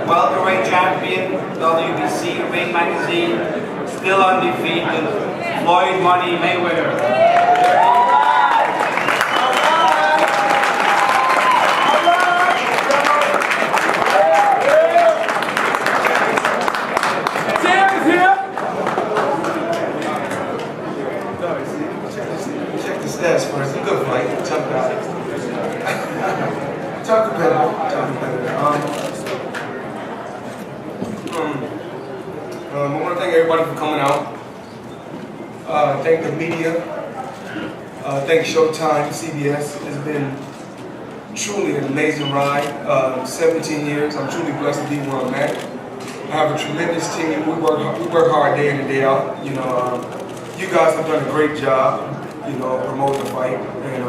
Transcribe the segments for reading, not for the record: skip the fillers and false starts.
welterweight champion, WBC Ring Magazine, still undefeated, Floyd Money Mayweather. Stats first. A good fight. Tough competitor. I want to thank everybody for coming out. Thank the media. Thank Showtime, CBS. It's been truly an amazing ride. 17 years. I'm truly blessed to be where I'm at. I have a tremendous team. We work hard day in and day out. You know, you guys have done a great job. You know, promoting the fight, and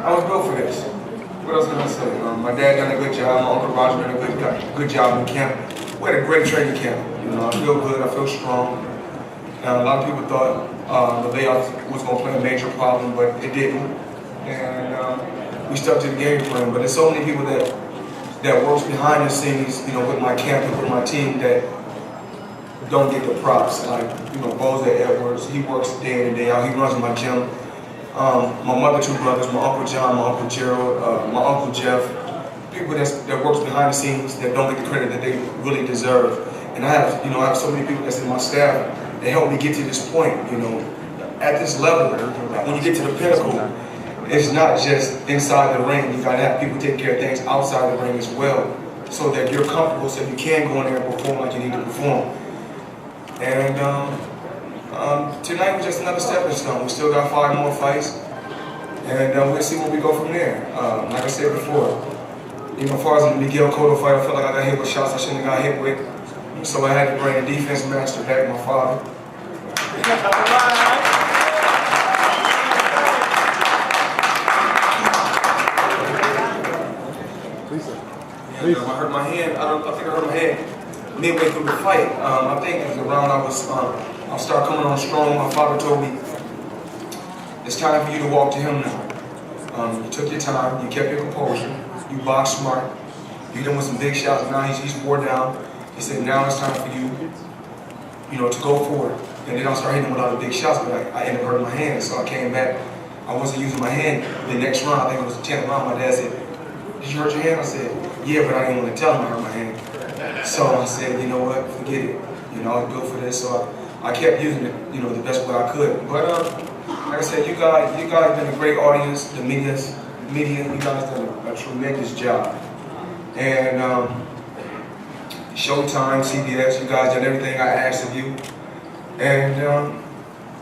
I was built for this. What else can I say? My dad done a good job, my Uncle Roger done a good job in camp. We had a great training camp. You know, I feel good, I feel strong. A lot of people thought the layoff was going to play a major problem, but it didn't. And we stuck to the game plan. But there's so many people that works behind the scenes, you know, with my camp and with my team that don't get the props. Like, you know, Boza Edwards, he works day in and day out. He runs my gym. My mother, two brothers, my Uncle John, my Uncle Gerald, my Uncle Jeff. People that works behind the scenes that don't get the credit that they really deserve. And I have so many people that's in my staff that help me get to this point. You know, at this level, when you get to the pinnacle, it's not just inside the ring. You gotta have people take care of things outside the ring as well, so that you're comfortable, so you can go in there and perform like you need to perform. And tonight was just another stepping stone. We still got 5 more fights, and we'll see where we go from there. Like I said before, you know, as far as the Miguel Cotto fight, I felt like I got hit with shots I shouldn't have got hit with, so I had to bring a defense master back, my father. And, I hurt my hand. I think I hurt my hand midway through the fight. I think it was around I started coming on strong. My father told me, it's time for you to walk to him now. You took your time, you kept your composure, you boxed smart, you done with some big shots, now he's wore down. He said, now it's time for you, you know, to go forward. And then I started hitting him with all the big shots, but I ended up hurting my hand, so I came back. I wasn't using my hand. The next round, I think it was the 10th round, my dad said, did you hurt your hand? I said, yeah, but I didn't want to tell him I hurt my hand. So I said, you know what, forget it. You know, I was built for this, so I kept using it, you know, the best way I could. But like I said, you guys have been a great audience. The media, you guys done a tremendous job. And Showtime, CBS, you guys done everything I asked of you. And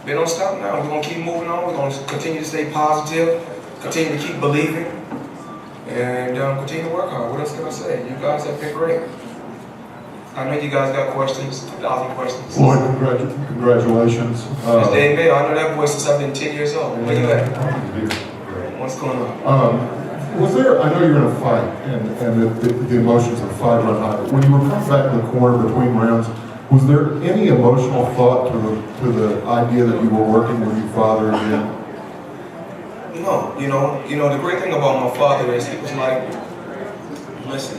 they don't stop now. We're gonna keep moving on. We're gonna continue to stay positive, continue to keep believing, and continue to work hard. What else can I say? You guys have been great. I know you guys got questions, 1,000 questions. Floyd, congratulations. It's Dave Mayo. I know that voice since I've been 10 years old. Where you at? What's going on? Was there, I know you're in a fight, and the emotions of the fight run high. When you were coming back in the corner between rounds, was there any emotional thought to the idea that you were working with your father again? No, you know, the great thing about my father is he was like, listen,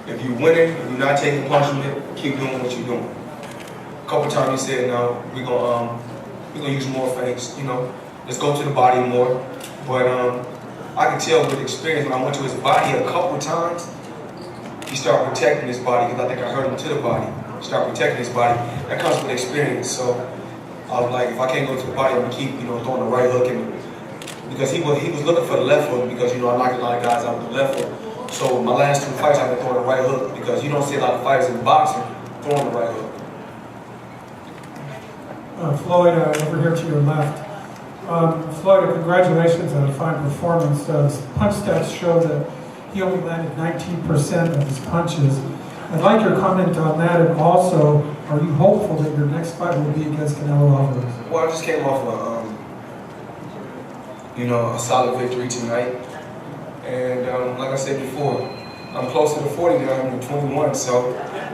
if you're winning, if you're not taking punishment, keep doing what you're doing. A couple times he said, no, we're gonna use more feints, you know, let's go to the body more. But I could tell with experience when I went to his body a couple times, he started protecting his body, because I think I hurt him to the body. He started protecting his body. That comes with experience. So I was like, if I can't go to the body, I'm gonna keep, you know, throwing the right hook, and because he was looking for the left hook, because, you know, I knocked a lot of guys out with the left hook. So my last 2 fights, I've been throwing the right hook, because you don't see a lot of fighters in boxing throwing the right hook. Floyd, over here to your left. Floyd, congratulations on a fine performance. Punch stats show that he only landed 19% of his punches. I'd like your comment on that, and also, are you hopeful that your next fight will be against Canelo Alvarez? Well, I just came off a solid victory tonight. And like I said before, I'm closer to 40 now, I'm 21, so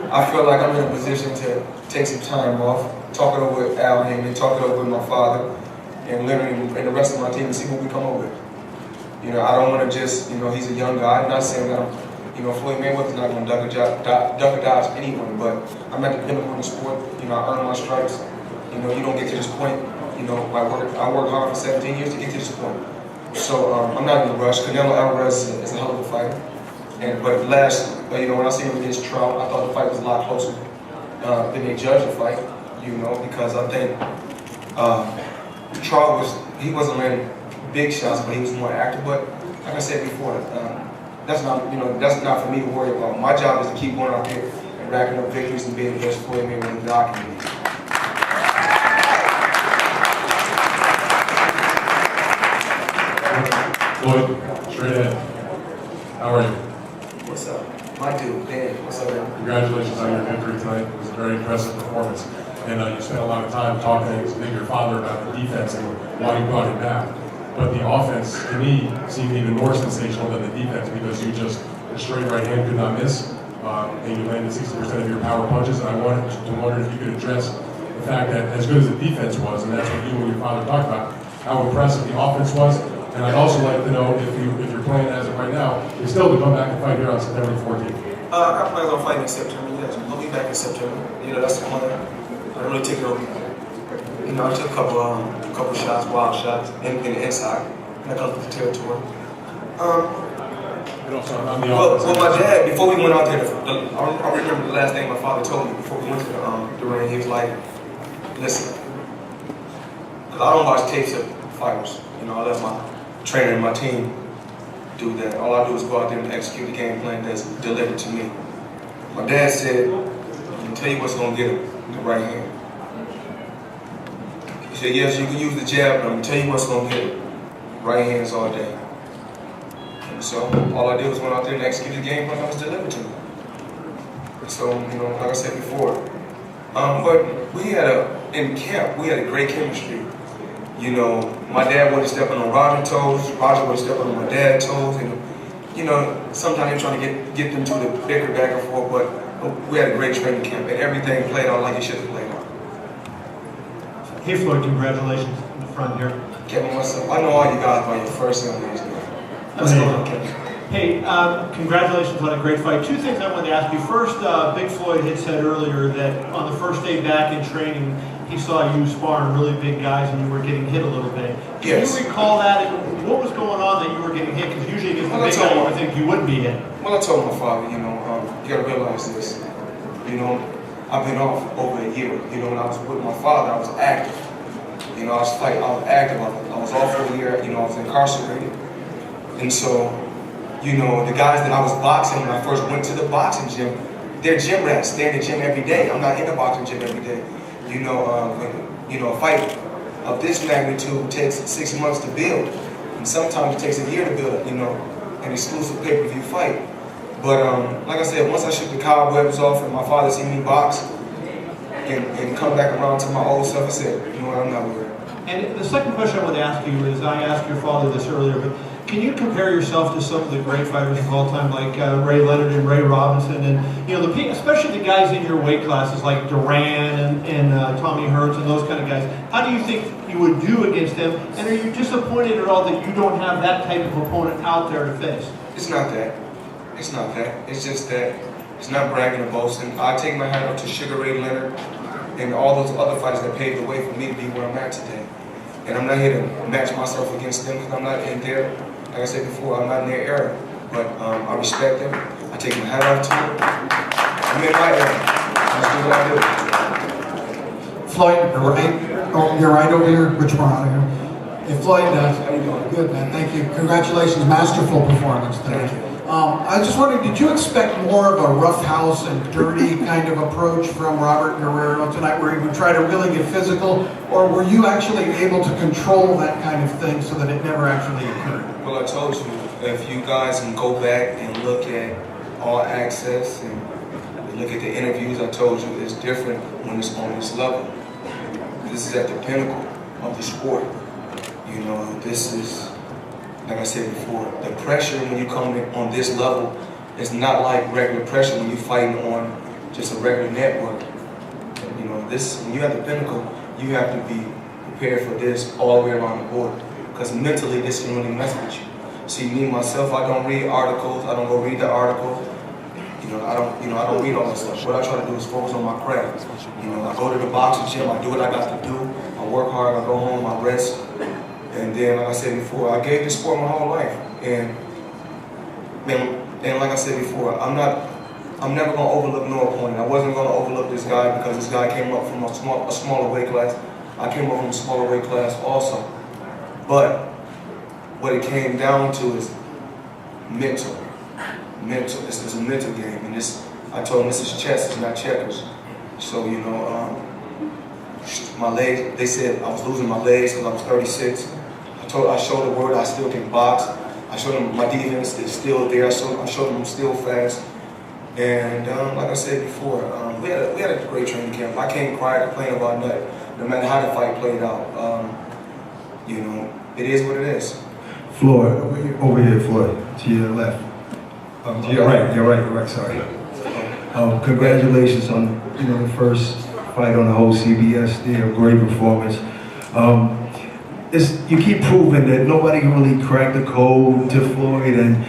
I feel like I'm in a position to take some time off, talk it over with Al and talk it over with my father, and literally and the rest of my team and see what we come up with. You know, I don't want to just, you know, he's a young guy. I'm not saying that You know, Floyd Mayweather's not going to duck or dodge anyone, but I'm at the pinnacle in the sport. You know, I earned my stripes. You know, you don't get to this point. You know, I worked hard for 17 years to get to this point. So I'm not in a rush. Canelo Alvarez is a hell of a fighter. But you know, when I seen him against Trout, I thought the fight was a lot closer than they judged the fight. You know, because I think Trout wasn't landing big shots, but he was more active. But like I said before, that's not for me to worry about. My job is to keep going out there and racking up victories and being the best Floyd Mayweather that I can be. Floyd, straight ahead. How are you? What's up? My dude, Dan. What's up, man? Congratulations on your victory tonight. It was a very impressive performance. And you spent a lot of time talking to your father about the defense and why you brought him back. But the offense, to me, seemed even more sensational than the defense because you just, a straight right hand could not miss. And you landed 60% of your power punches. And I wanted to wonder if you could address the fact that as good as the defense was, and that's what you and your father talked about, how impressive the offense was. And I'd also like to know if your plan as of right now is still to come back and fight here on September 14th. I got plans on fighting in September. Yes, I'll be back in September. You know, that's the plan. I really took it over. You know, I took a couple shots, wild shots in the inside, and I got the territory. Well, my dad, before we went out there, I remember the last thing my father told me before we went to the ring. He was like, "Listen, because I don't watch tapes of fighters. You know, I let my trainer and my team do that. All I do is go out there and execute the game plan that's delivered to me." My dad said, "I'll tell you what's going to get him, the right hand." He said, "Yes, you can use the jab, but I'm going to tell you what's going to get him, right hands all day." And so all I did was went out there and execute the game plan that was delivered to me. And so, you know, like I said before, but we had in camp, we had a great chemistry. You know, my dad wasn't stepping on Roger's toes, Roger wasn't stepping on my dad's toes, and you know, sometimes you're trying to get them to the bicker back and forth, but we had a great training camp, and everything played out like it should have played out. Hey Floyd, congratulations in the front here. Kevin, what's up? I know all you guys by your first name. What's going on, Kevin? Hey, congratulations on a great fight. Two things I wanted to ask you. First, Big Floyd had said earlier that on the first day back in training, he saw you sparring really big guys and you were getting hit a little bit. Can you recall that? And what was going on that you were getting hit? Because usually against the big guy, you would think you wouldn't be hit. Well, I told my father, you know, you got to realize this. You know, I've been off over a year. You know, when I was with my father, I was active. You know, I was active. I was off for a year. You know, I was incarcerated. And so, you know, the guys that I was boxing when I first went to the boxing gym, they're gym rats. They're in the gym every day. I'm not in the boxing gym every day. You know, a fight of this magnitude takes 6 months to build, and sometimes it takes a year to build, you know, an exclusive pay-per-view fight. But like I said, once I shook the cobwebs off and my father seen me box and come back around to my old self, I said, you know what, I'm not worried. And the second question I want to ask you is, I asked your father this earlier, but can you compare yourself to some of the great fighters of all time, like Ray Leonard and Ray Robinson, and you know, especially the guys in your weight classes like Duran and Tommy Hearns and those kind of guys? How do you think you would do against them? And are you disappointed at all that you don't have that type of opponent out there to face? It's not that. It's not that. It's just that it's not bragging or boasting. I take my hat off to Sugar Ray Leonard and all those other fighters that paved the way for me to be where I'm at today. And I'm not here to match myself against them because I'm not in there. Like I said before, I'm not in their era, but I respect them. I take my hat off to them. I'm in my era. I just do what I do. Floyd, you're right. Oh, you're right over here. Which one? Hey, Floyd, how you doing? Good, man. Thank you. Congratulations, masterful performance today. Thank you. I just wondered, did you expect more of a roughhouse and dirty kind of approach from Robert Guerrero tonight, where he would try to really get physical, or were you actually able to control that kind of thing so that it never actually occurred? Well, I told you, if you guys can go back and look at All Access and look at the interviews, I told you it's different when it's on this level. This is at the pinnacle of the sport. You know, this is, like I said before, the pressure when you come in on this level is not like regular pressure when you're fighting on just a regular network. You know, this, when you're at the pinnacle, you have to be prepared for this all the way around the board. Because mentally, this can really mess with you. See, me, myself, I don't read articles. I don't go read the article. I don't read all that stuff. What I try to do is focus on my craft. I go to the boxing gym, I do what I got to do, I work hard, I go home, I rest, and then, like I said before, I gave this sport my whole life, and like I said before, I'm never gonna overlook no opponent. I wasn't gonna overlook this guy because this guy came up from a smaller weight class. I came up from a smaller weight class also, but what it came down to is mental. This is a mental game, and I told him this is chess, it's not checkers. So, my legs, they said I was losing my legs because I was 36. I showed the world I still can box. I showed them my defense is still there. I showed them I'm still fast. And like I said before, we had a great training camp. I can't cry or complain about nothing, no matter how the fight played out. It is what it is. Floyd, over here, Floyd, to your left. To your right, sorry. Congratulations on the first fight on the whole CBS deal, great performance. You keep proving that nobody can really crack the code to Floyd, and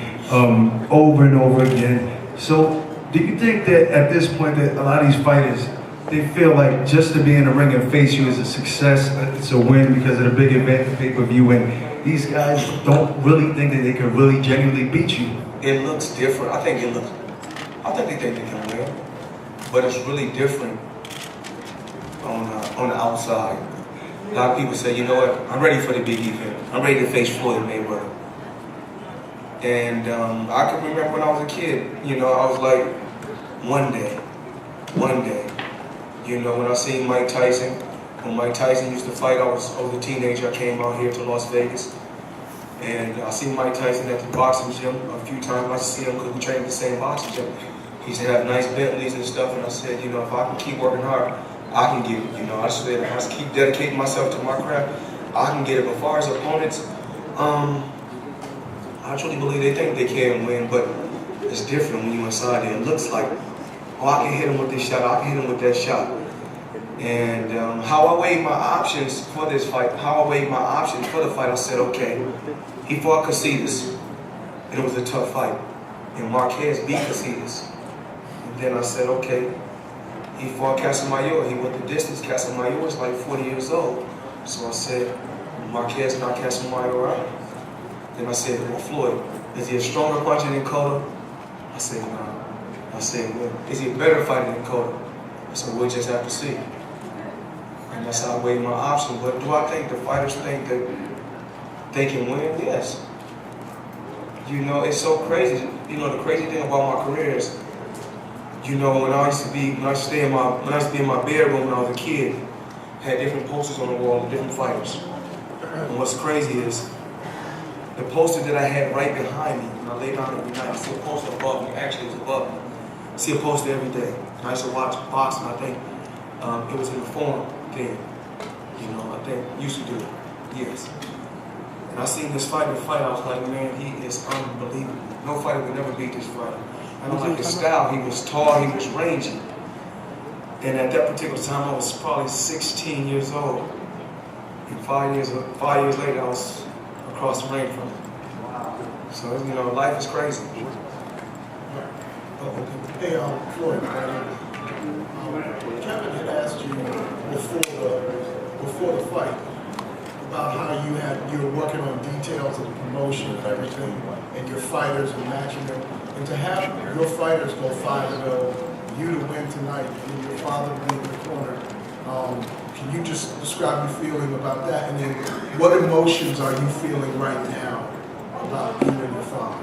over and over again. So do you think that at this point that a lot of these fighters, they feel like just to be in the ring and face you is a success, it's a win because of the big event, the pay-per-view, and these guys don't really think that they can really genuinely beat you? It looks different. I think they think they can win, but it's really different on the outside. A lot of people say, you know what, I'm ready for the big event. I'm ready to face Floyd Mayweather. And I can remember when I was a kid, I was like, one day, when I seen Mike Tyson, when Mike Tyson used to fight, I was a teenager, I came out here to Las Vegas. And I seen Mike Tyson at the boxing gym a few times. I see him because we trained at the same boxing gym. He used to have nice Bentleys and stuff, and I said, if I can keep working hard, I can get it. I said, if I just keep dedicating myself to my craft, I can get it. But as far as opponents, I truly believe they think they can win, but it's different when you're inside there. It looks like, I can hit him with this shot, I can hit him with that shot. And how I weighed my options for this fight, I said, okay, he fought Casitas, and it was a tough fight. And Marquez beat Casitas. And then I said, okay, he fought Casamayor, he went the distance. Casamayor was like 40 years old. So I said, Marquez knocked Casamayor out. Then I said, well, Floyd, is he a stronger puncher than Cotto? I said, no. I said, well, is he a better fighter than Cotto? I said, we'll just have to see. And that's how I weighed my options. But do I think the fighters think that they can win? Yes. It's so crazy. The crazy thing about my career is, when I used to be in my bedroom when I was a kid, had different posters on the wall of different fighters. And what's crazy is, the poster that I had right behind me, when I lay down every night, I see a poster above me, actually it's above me. I see a poster every day. And I used to watch boxing, I think it was in the forum then. I think used to do it, yes. And I seen this fighter fight, I was like, man, he is unbelievable. No fighter would never beat this fighter. I don't like his style, he was tall, he was rangy. And at that particular time, I was probably 16 years old. And 5 years later, I was across the ring from him. So, life is crazy. Hey, Floyd, Kevin had asked you before the fight about how you were working on details of the promotion and everything, and your fighters and matching them, and to have your fighters go 5-0, you to win tonight, and your father being in the corner. Can you just describe your feeling about that, and then what emotions are you feeling right now about you and your father?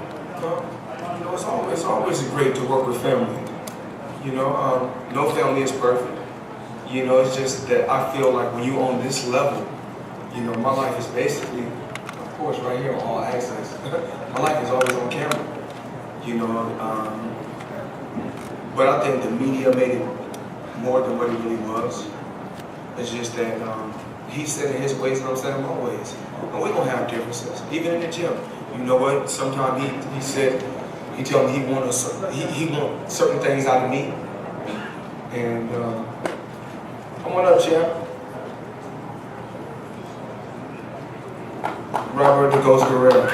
It's always great to work with family. No family is perfect. It's just that I feel like when you're on this level, my life is basically, of course, right here on all access. My life is always on camera. But I think the media made it more than what it really was. It's just that he said in his ways and I'm saying in my ways. And we're going to have differences, even in the gym. You know what? Sometimes he told me he wants certain things out of me. And come on up, champ. Robert the Ghost Guerrero.